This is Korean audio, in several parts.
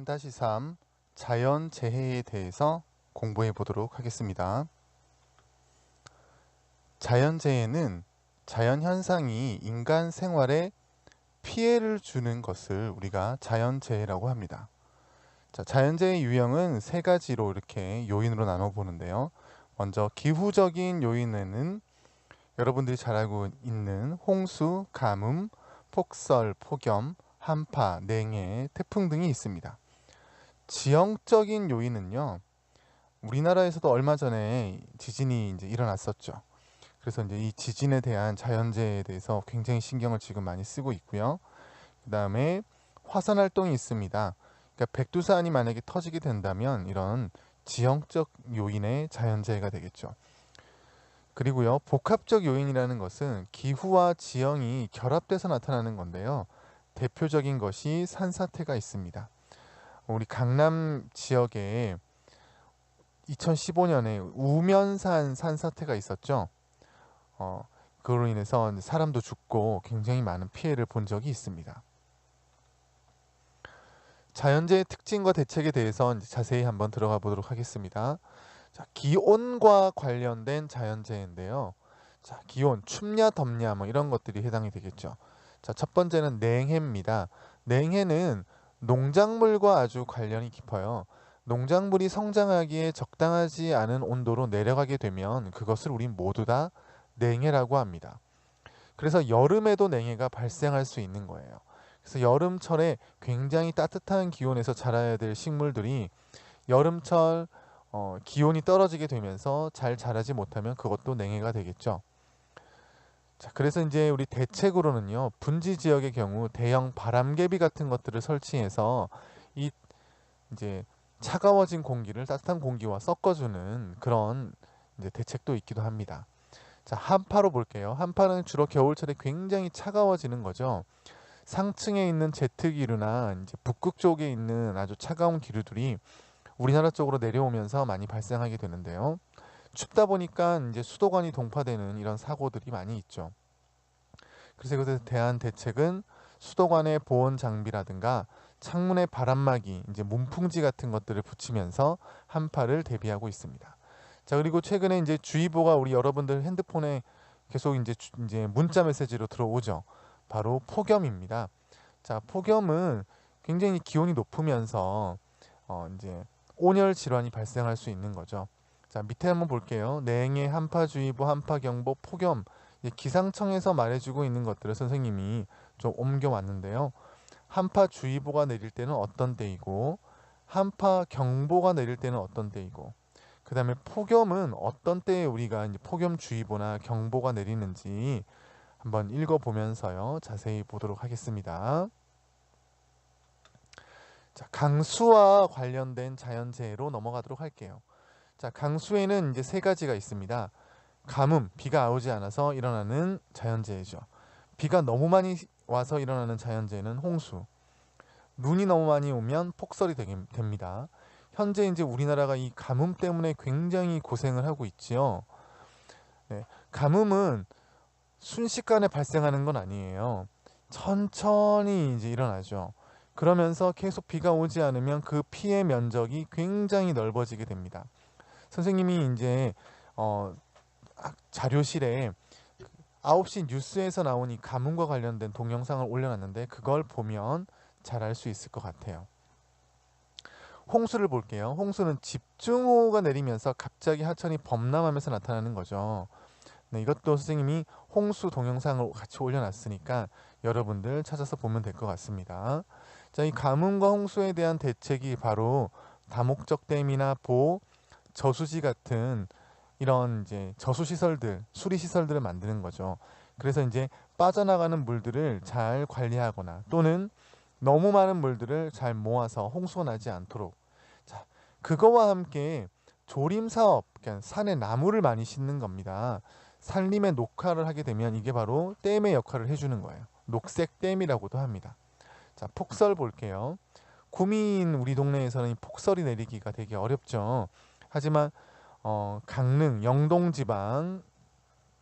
3-3 자연재해에 대해서 공부해 보도록 하겠습니다. 자연재해는 자연현상이 인간 생활에 피해를 주는 것을 우리가 자연재해라고 합니다. 자연재해 유형은 세 가지로 이렇게 요인으로 나눠 보는데요. 먼저 기후적인 요인에는 여러분들이 잘 알고 있는 홍수, 가뭄, 폭설, 폭염, 한파, 냉해, 태풍 등이 있습니다. 지형적인 요인은요, 우리나라에서도 얼마 전에 지진이 이제 일어났었죠. 그래서 이제 이 지진에 대한 자연재해에 대해서 굉장히 신경을 지금 많이 쓰고 있고요. 그 다음에 화산 활동이 있습니다. 그러니까 백두산이 만약에 터지게 된다면 이런 지형적 요인의 자연재해가 되겠죠. 그리고요, 복합적 요인이라는 것은 기후와 지형이 결합돼서 나타나는 건데요. 대표적인 것이 산사태가 있습니다. 우리 강남 지역에 2015년에 우면산 산사태가 있었죠. 그로 인해서 사람도 죽고 굉장히 많은 피해를 본 적이 있습니다. 자연재해 특징과 대책에 대해서 자세히 한번 들어가 보도록 하겠습니다. 기온과 관련된 자연재해인데요. 기온, 춥냐 덥냐 뭐 이런 것들이 해당이 되겠죠. 첫 번째는 냉해입니다. 냉해는 농작물과 아주 관련이 깊어요. 농작물이 성장하기에 적당하지 않은 온도로 내려가게 되면 그것을 우리 모두 다 냉해라고 합니다. 그래서 여름에도 냉해가 발생할 수 있는 거예요. 그래서 여름철에 굉장히 따뜻한 기온에서 자라야 될 식물들이 여름철 기온이 떨어지게 되면서 잘 자라지 못하면 그것도 냉해가 되겠죠. 그래서 이제 우리 대책으로는요, 분지 지역의 경우 대형 바람개비 같은 것들을 설치해서 이 이제 차가워진 공기를 따뜻한 공기와 섞어주는 그런 이제 대책도 있기도 합니다. 한파로 볼게요. 한파는 주로 겨울철에 굉장히 차가워지는 거죠. 상층에 있는 제트기류나 이제 북극 쪽에 있는 아주 차가운 기류들이 우리나라 쪽으로 내려오면서 많이 발생하게 되는데요. 춥다 보니까 이제 수도관이 동파되는 이런 사고들이 많이 있죠. 그래서 이것에 대한 대책은 수도관의 보온 장비라든가 창문에 바람막이, 이제 문풍지 같은 것들을 붙이면서 한파를 대비하고 있습니다. 그리고 최근에 이제 주의보가 우리 여러분들 핸드폰에 계속 이제 문자 메시지로 들어오죠. 바로 폭염입니다. 폭염은 굉장히 기온이 높으면서 이제 온열 질환이 발생할 수 있는 거죠. 밑에 한번 볼게요. 냉해, 한파주의보, 한파경보, 폭염. 기상청에서 말해주고 있는 것들을 선생님이 좀 옮겨왔는데요. 한파주의보가 내릴 때는 어떤 때이고, 한파경보가 내릴 때는 어떤 때이고, 그 다음에 폭염은 어떤 때에 우리가 이제 폭염주의보나 경보가 내리는지 한번 읽어보면서요, 자세히 보도록 하겠습니다. 강수와 관련된 자연재해로 넘어가도록 할게요. 강수에는 이제 세 가지가 있습니다. 가뭄, 비가 오지 않아서 일어나는 자연재해죠. 비가 너무 많이 와서 일어나는 자연재해는 홍수. 눈이 너무 많이 오면 폭설이 됩니다. 현재 이제 우리나라가 이 가뭄 때문에 굉장히 고생을 하고 있지요. 네, 가뭄은 순식간에 발생하는 건 아니에요. 천천히 이제 일어나죠. 그러면서 계속 비가 오지 않으면 그 피해 면적이 굉장히 넓어지게 됩니다. 선생님이 이제 자료실에 9시 뉴스에서 나온 이 가뭄과 관련된 동영상을 올려놨는데 그걸 보면 잘 알 수 있을 것 같아요. 홍수를 볼게요. 홍수는 집중호우가 내리면서 갑자기 하천이 범람하면서 나타나는 거죠. 네, 이것도 선생님이 홍수 동영상을 같이 올려놨으니까 여러분들 찾아서 보면 될 것 같습니다. 이 가뭄과 홍수에 대한 대책이 바로 다목적 댐이나 보, 저수지 같은 이런 이제 저수시설들, 수리시설들을 만드는 거죠. 그래서 이제 빠져나가는 물들을 잘 관리하거나 또는 너무 많은 물들을 잘 모아서 홍수가 나지 않도록. 그거와 함께 조림 사업, 그러니까 산에 나무를 많이 심는 겁니다. 산림의 녹화를 하게 되면 이게 바로 댐의 역할을 해주는 거예요. 녹색 댐이라고도 합니다. 폭설 볼게요. 구미인 우리 동네에서는 폭설이 내리기가 되게 어렵죠. 하지만 강릉,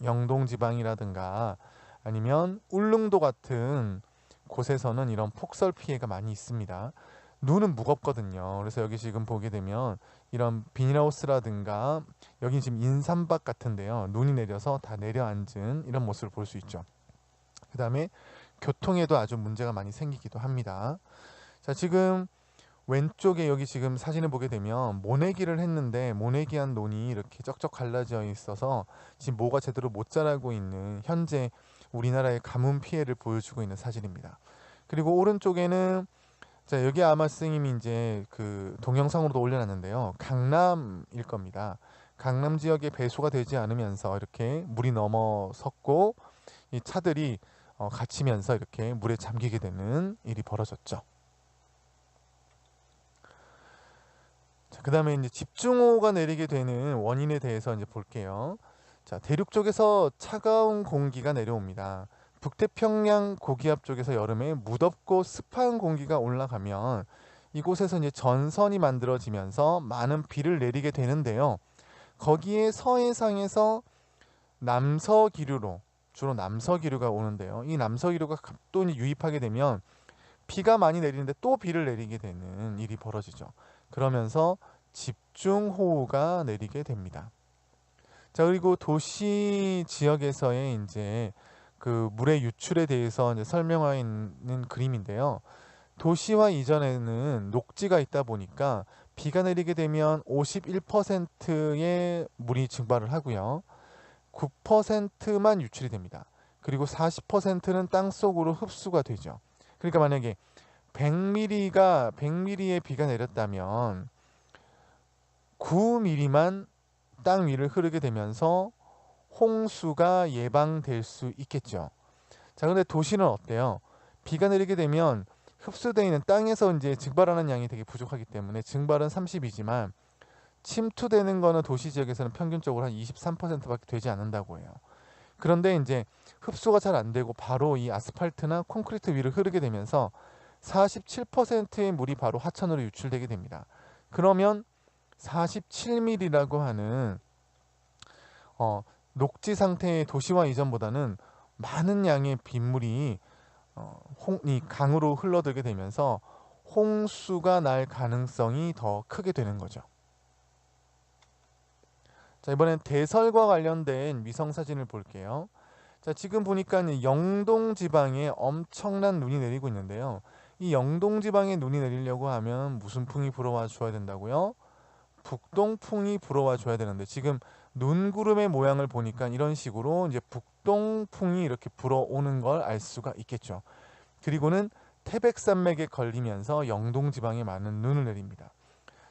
영동지방이라든가 아니면 울릉도 같은 곳에서는 이런 폭설 피해가 많이 있습니다. 눈은 무겁거든요. 그래서 여기 지금 보게 되면 이런 비닐하우스라든가 여기 지금 인삼밭 같은데요. 눈이 내려서 다 내려앉은 이런 모습을 볼 수 있죠. 그 다음에 교통에도 아주 문제가 많이 생기기도 합니다. 자, 지금 왼쪽에 여기 지금 사진을 보게 되면 모내기를 했는데 모내기한 논이 이렇게 쩍쩍 갈라져 있어서 지금 모가 제대로 못 자라고 있는 현재 우리나라의 가뭄 피해를 보여주고 있는 사진입니다. 그리고 오른쪽에는 자, 여기 아마 스님이 이제 그 동영상으로도 올려놨는데요. 강남일 겁니다. 강남 지역에 배수가 되지 않으면서 이렇게 물이 넘어섰고 이 차들이 갇히면서 이렇게 물에 잠기게 되는 일이 벌어졌죠. 자, 그 다음에 이제 집중호우가 내리게 되는 원인에 대해서 이제 볼게요. 자, 대륙 쪽에서 차가운 공기가 내려옵니다. 북태평양 고기압 쪽에서 여름에 무덥고 습한 공기가 올라가면 이곳에서 이제 전선이 만들어지면서 많은 비를 내리게 되는데요. 거기에 서해상에서 남서기류로 주로 남서기류가 오는데요. 이 남서기류가 또 유입하게 되면 비가 많이 내리는데 또 비를 내리게 되는 일이 벌어지죠. 그러면서 집중호우가 내리게 됩니다. 자, 그리고 도시 지역에서의 이제 그 물의 유출에 대해서 이제 설명하고 있는 그림인데요. 도시화 이전에는 녹지가 있다 보니까 비가 내리게 되면 51%의 물이 증발을 하고요. 9%만 유출이 됩니다. 그리고 40%는 땅속으로 흡수가 되죠. 그러니까 만약에 100mm의 비가 내렸다면 9mm만 땅 위를 흐르게 되면서 홍수가 예방될 수 있겠죠. 자, 근데 도시는 어때요? 비가 내리게 되면 흡수되어 있는 땅에서 이제 증발하는 양이 되게 부족하기 때문에 증발은 30이지만 침투되는 거는 도시 지역에서는 평균적으로 한 23%밖에 되지 않는다고 해요. 그런데 이제 흡수가 잘 안 되고 바로 이 아스팔트나 콘크리트 위를 흐르게 되면서 47%의 물이 바로 하천으로 유출되게 됩니다. 그러면 47mm라고 하는 녹지 상태의 도시화 이전보다는 많은 양의 빗물이 이 강으로 흘러들게 되면서 홍수가 날 가능성이 더 크게 되는 거죠. 자, 이번엔 대설과 관련된 위성 사진을 볼게요. 자, 지금 보니까 영동 지방에 엄청난 눈이 내리고 있는데요. 이 영동 지방에 눈이 내리려고 하면 무슨 풍이 불어와 줘야 된다고요? 북동풍이 불어와 줘야 되는데 지금 눈구름의 모양을 보니까 이런 식으로 이제 북동풍이 이렇게 불어오는 걸 알 수가 있겠죠. 그리고는 태백산맥에 걸리면서 영동 지방에 많은 눈을 내립니다.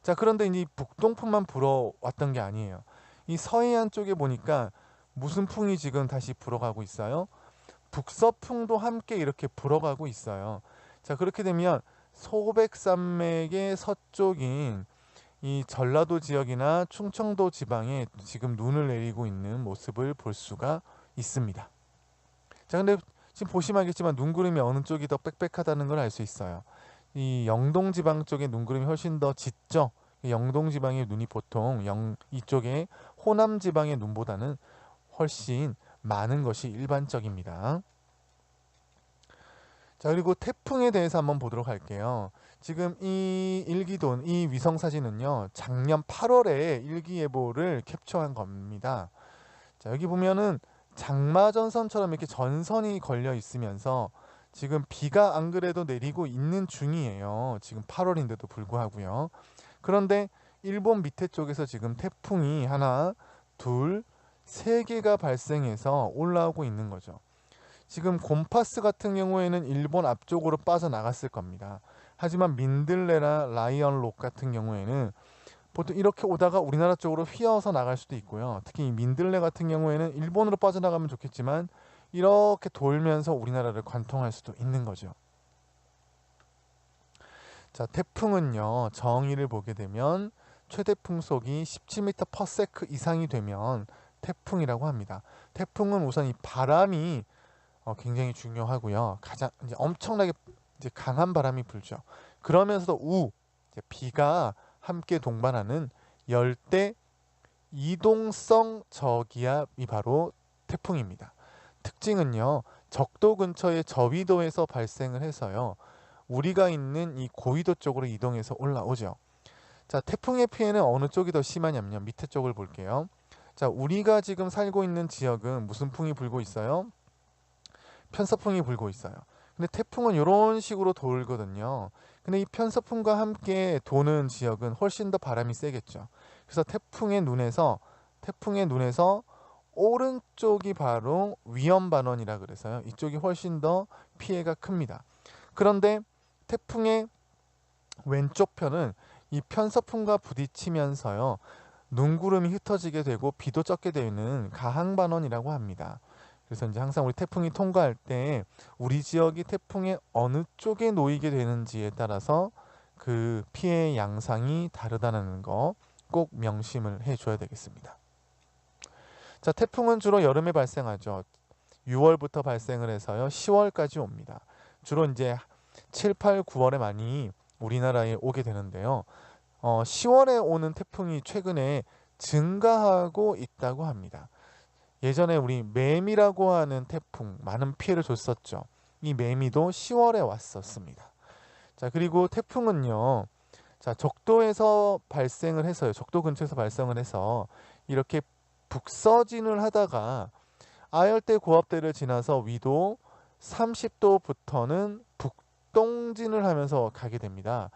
자, 그런데 이 북동풍만 불어왔던 게 아니에요. 이 서해안 쪽에 보니까 무슨 풍이 지금 다시 불어가고 있어요? 북서풍도 함께 이렇게 불어가고 있어요. 자, 그렇게 되면 소백산맥의 서쪽인 이 전라도 지역이나 충청도 지방에 지금 눈을 내리고 있는 모습을 볼 수가 있습니다. 자, 근데 지금 보시면 알겠지만 눈구름이 어느 쪽이 더 빽빽하다는 걸 알 수 있어요. 이 영동 지방 쪽의 눈구름이 훨씬 더 짙죠. 영동 지방의 눈이 보통 이쪽에 호남 지방의 눈보다는 훨씬 많은 것이 일반적입니다. 자, 그리고 태풍에 대해서 한번 보도록 할게요. 지금 이 일기돈, 이 위성 사진은요, 작년 8월에 일기예보를 캡처한 겁니다. 자, 여기 보면은 장마전선처럼 이렇게 전선이 걸려 있으면서 지금 비가 안 그래도 내리고 있는 중이에요. 지금 8월인데도 불구하고요. 그런데 일본 밑에 쪽에서 지금 태풍이 하나, 둘, 세 개가 발생해서 올라오고 있는 거죠. 지금 곰파스 같은 경우에는 일본 앞쪽으로 빠져나갔을 겁니다. 하지만 민들레나 라이언록 같은 경우에는 보통 이렇게 오다가 우리나라 쪽으로 휘어서 나갈 수도 있고요. 특히 이 민들레 같은 경우에는 일본으로 빠져나가면 좋겠지만 이렇게 돌면서 우리나라를 관통할 수도 있는 거죠. 자, 태풍은요, 정의를 보게 되면 최대 풍속이 17m/s 이상이 되면 태풍이라고 합니다. 태풍은 우선 이 바람이 굉장히 중요하고요. 가장 이제 엄청나게 이제 강한 바람이 불죠. 그러면서도 이제 비가 함께 동반하는 열대 이동성 저기압이 바로 태풍입니다. 특징은요, 적도 근처의 저위도에서 발생을 해서요, 우리가 있는 이 고위도 쪽으로 이동해서 올라오죠. 자, 태풍의 피해는 어느 쪽이 더 심하냐면요. 밑에 쪽을 볼게요. 자, 우리가 지금 살고 있는 지역은 무슨 풍이 불고 있어요? 편서풍이 불고 있어요. 근데 태풍은 이런 식으로 돌거든요. 근데 이 편서풍과 함께 도는 지역은 훨씬 더 바람이 세겠죠. 그래서 태풍의 눈에서 오른쪽이 바로 위험반원이라 그래서요. 이쪽이 훨씬 더 피해가 큽니다. 그런데 태풍의 왼쪽 편은 이 편서풍과 부딪히면서요. 눈구름이 흩어지게 되고 비도 쩍게 되는 가항반원이라고 합니다. 그래서 이제 항상 우리 태풍이 통과할 때 우리 지역이 태풍의 어느 쪽에 놓이게 되는지에 따라서 그 피해 양상이 다르다는 거 꼭 명심을 해줘야 되겠습니다. 자, 태풍은 주로 여름에 발생하죠. 6월부터 발생을 해서요. 10월까지 옵니다. 주로 이제 7, 8, 9월에 많이 우리나라에 오게 되는데요. 10월에 오는 태풍이 최근에 증가하고 있다고 합니다. 예전에 우리 매미라고 하는 태풍 많은 피해를 줬었죠. 이 매미도 10월에 왔었습니다. 자, 그리고 태풍은요. 자, 적도에서 발생을 해서요. 적도 근처에서 발생을 해서 이렇게 북서진을 하다가 아열대 고압대를 지나서 위도 30도부터는 북동진을 하면서 가게 됩니다.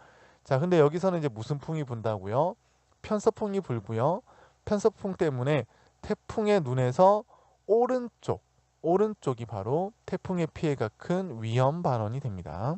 자, 근데 여기서는 이제 무슨 풍이 분다고요? 편서풍이 불고요. 편서풍 때문에 태풍의 눈에서 오른쪽이 바로 태풍의 피해가 큰 위험 반원이 됩니다.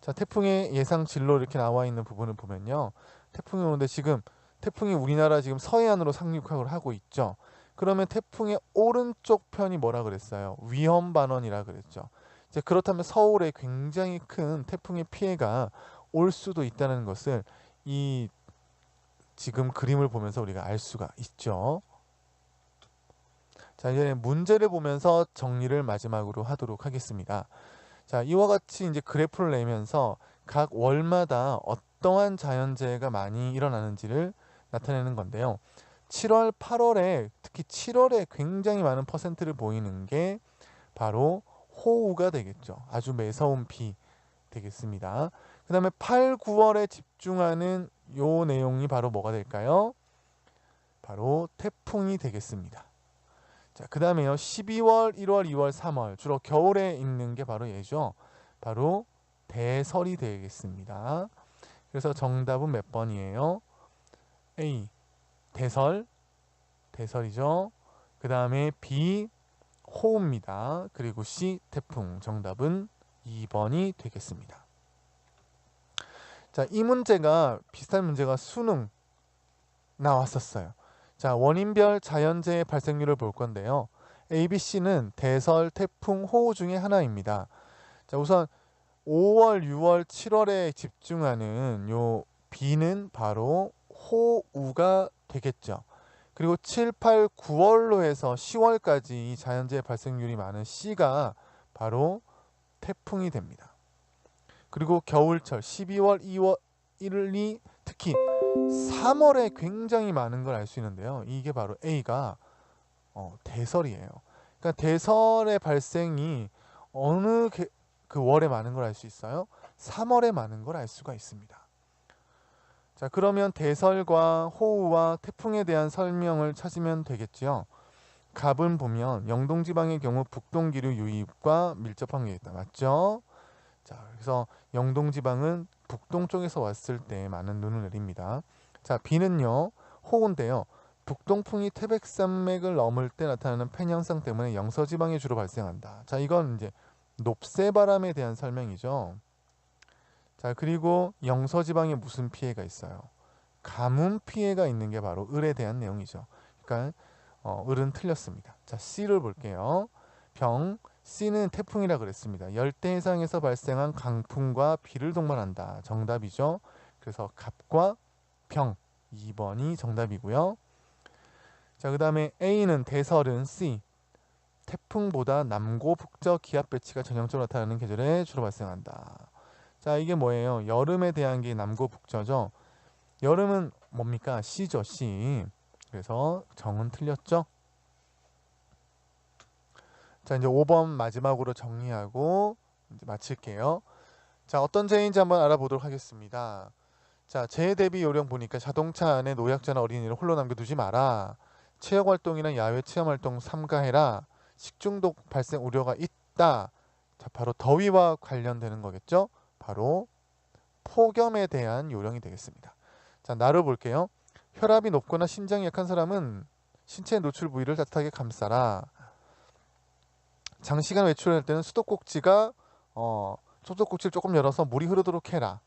자, 태풍의 예상 진로 이렇게 나와 있는 부분을 보면요. 태풍이 오는데 지금 태풍이 우리나라 지금 서해안으로 상륙을 하고 있죠. 그러면 태풍의 오른쪽 편이 뭐라 그랬어요? 위험 반원이라 그랬죠. 이제 그렇다면 서울에 굉장히 큰 태풍의 피해가 올 수도 있다는 것을 이 지금 그림을 보면서 우리가 알 수가 있죠. 자, 이제 문제를 보면서 정리를 마지막으로 하도록 하겠습니다. 자, 이와 같이 이제 그래프를 내면서 각 월마다 어떠한 자연재해가 많이 일어나는지를 나타내는 건데요. 7월, 8월에 특히 7월에 굉장히 많은 퍼센트를 보이는 게 바로 호우가 되겠죠. 아주 매서운 비 되겠습니다. 그 다음에 8, 9월에 집중하는 요 내용이 바로 뭐가 될까요? 바로 태풍이 되겠습니다. 자, 그 다음에요. 12월, 1월, 2월, 3월 주로 겨울에 있는 게 바로 얘죠. 바로 대설이 되겠습니다. 그래서 정답은 몇 번이에요? A. 대설이죠. 그 다음에 B. 호우입니다. 그리고 C. 태풍. 정답은 2번이 되겠습니다. 자, 이 문제가 비슷한 문제가 수능 나왔었어요. 자, 원인별 자연재해 발생률을 볼 건데요. ABC는 대설, 태풍, 호우 중에 하나입니다. 자, 우선 5월, 6월, 7월에 집중하는 요 B는 바로 호우가 되겠죠. 그리고 7, 8, 9월로 해서 10월까지 이 자연재해 발생률이 많은 C가 바로 태풍이 됩니다. 그리고 겨울철 12월, 2월, 1이 특히 3월에 굉장히 많은 걸 알 수 있는데요. 이게 바로 A가 대설이에요. 그러니까 대설의 발생이 어느 그 월에 많은 걸 알 수 있어요? 3월에 많은 걸 알 수가 있습니다. 자, 그러면 대설과 호우와 태풍에 대한 설명을 찾으면 되겠지요. 갑은 보면 영동지방의 경우 북동기류 유입과 밀접한 게 있다. 맞죠? 자, 그래서 영동지방은 북동쪽에서 왔을 때 많은 눈을 내립니다. 자, 비는요. 호우인데요. 북동풍이 태백산맥을 넘을 때 나타나는 팬 현상 때문에 영서지방에 주로 발생한다. 자, 이건 이제 높새바람에 대한 설명이죠. 자, 그리고 영서지방에 무슨 피해가 있어요? 가뭄 피해가 있는 게 바로 을에 대한 내용이죠. 그러니까 을은 틀렸습니다. 자, C를 볼게요. 병, C는 태풍이라 그랬습니다. 열대 해상에서 발생한 강풍과 비를 동반한다. 정답이죠. 그래서 갑과 병 2번이 정답이고요. 자, 그 다음에 A는 대설은 C. 태풍보다 남고 북저 기압 배치가 전형적으로 나타나는 계절에 주로 발생한다. 자, 이게 뭐예요? 여름에 대한 게 남고 북저죠. 여름은 뭡니까? C죠, C. 그래서 정은 틀렸죠. 자, 이제 5번 마지막으로 정리하고 이제 마칠게요. 자, 어떤 재해인지 한번 알아보도록 하겠습니다. 자, 재해 대비 요령 보니까 자동차 안에 노약자나 어린이를 홀로 남겨두지 마라. 체육활동이나 야외 체험활동 삼가해라. 식중독 발생 우려가 있다. 자, 바로 더위와 관련되는 거겠죠? 바로 폭염에 대한 요령이 되겠습니다. 자, 나를 볼게요. 혈압이 높거나 심장이 약한 사람은 신체 노출 부위를 따뜻하게 감싸라. 장시간 외출할 때는 수도꼭지를 조금 열어서 물이 흐르도록 해라.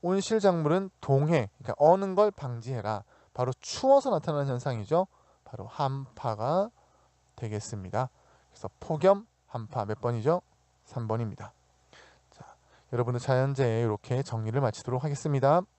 온실작물은 동해, 그러니까 어는 걸 방지해라. 바로 추워서 나타나는 현상이죠. 바로 한파가 되겠습니다. 그래서 폭염, 한파 몇 번이죠? 3번입니다. 자, 여러분들 자연재해 이렇게 정리를 마치도록 하겠습니다.